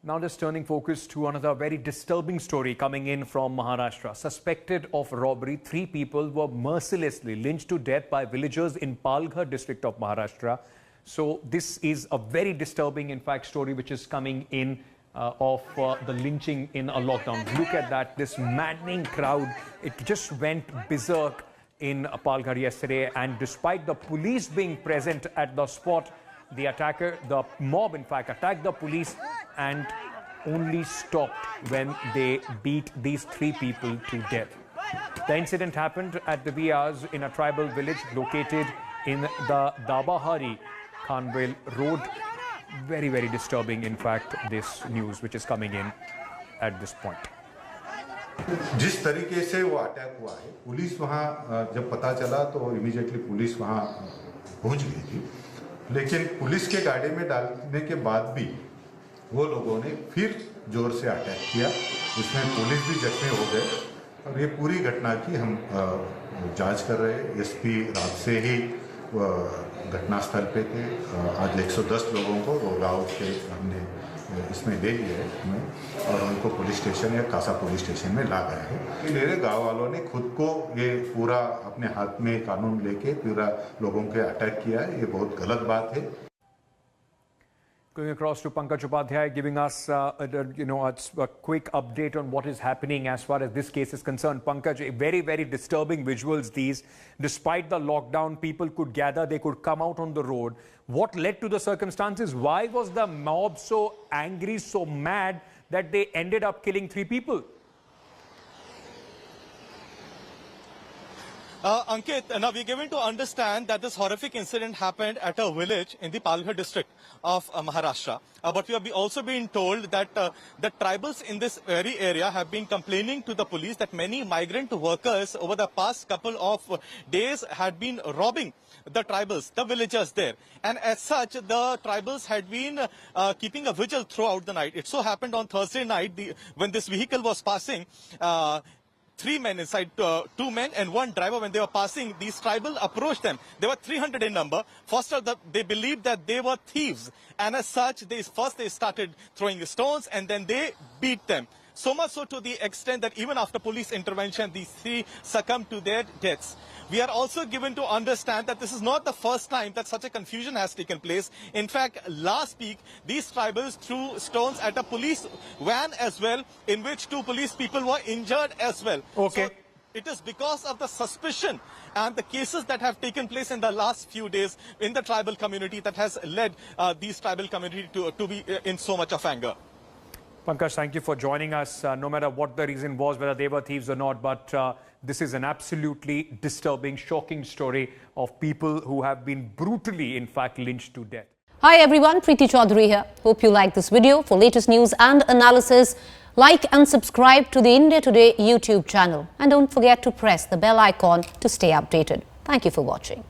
Now just turning focus to another very disturbing story coming in from Maharashtra. Suspected of robbery, 3 people were mercilessly lynched to death by villagers in Palghar district of Maharashtra. So this is a very disturbing, in fact, story which is coming in of the lynching in a lockdown. Look at that, this maddening crowd. It just went berserk in Palghar yesterday, and despite the police being present at the spot, the mob in fact attacked the police and only stopped when they beat these 3 people to death. The incident happened at the Vias in a tribal village located in the Dabahari Khanvel road. Very, very disturbing, in fact, this news which is coming in at this point. जिस तरीके से वो attack हुआ है, police वहाँ जब पता चला तो इमीडिएटली पुलिस वहाँ पहुँच गई थी, लेकिन पुलिस के गाड़ी में डालने के बाद भी वो लोगों ने फिर जोर से अटैक किया, उसमें पुलिस भी जख्मी हो गए और ये पूरी घटना की हम जांच कर रहे हैं। एसपी रात से ही घटनास्थल पे थे। आज 110 लोगों को गाँव के हमने इसमें दे दिया है हमें और उनको पुलिस स्टेशन या कासा पुलिस स्टेशन में ला गया है। मेरे गांव वालों ने खुद को ये पूरा अपने हाथ में कानून लेके पूरा लोगों के अटैक किया है, ये बहुत गलत बात है। Going across to Pankaj Upadhyay, giving us a quick update on what is happening as far as this case is concerned. Pankaj, very, very disturbing visuals these. Despite the lockdown, people could gather, they could come out on the road. What led to the circumstances? Why was the mob so angry, so mad that they ended up killing 3 people? Ankit, now we're given to understand that this horrific incident happened at a village in the Palghar district of Maharashtra. But we have also been told that the tribals in this very area have been complaining to the police that many migrant workers over the past couple of days had been robbing the tribals, the villagers there. And as such, the tribals had been keeping a vigil throughout the night. It so happened on Thursday night, when this vehicle was passing, 3 men inside, 2 men and 1 driver. When they were passing, these tribal approached them. They were 300 in number. First of all, they believed that they were thieves. And as such, they started throwing stones and then they beat them. So much so to the extent that even after police intervention, these 3 succumbed to their deaths. We are also given to understand that this is not the first time that such a confusion has taken place. In fact, last week, these tribals threw stones at a police van as well, in which 2 police people were injured as well. Okay. So it is because of the suspicion and the cases that have taken place in the last few days in the tribal community that has led these tribal community to be in so much of anger. Pankaj, thank you for joining us. No matter what the reason was, whether they were thieves or not, but this is an absolutely disturbing, shocking story of people who have been brutally, in fact, lynched to death. Hi everyone, Preeti Chaudhary here. Hope you like this video. For latest news and analysis, like and subscribe to the India Today YouTube channel. And don't forget to press the bell icon to stay updated. Thank you for watching.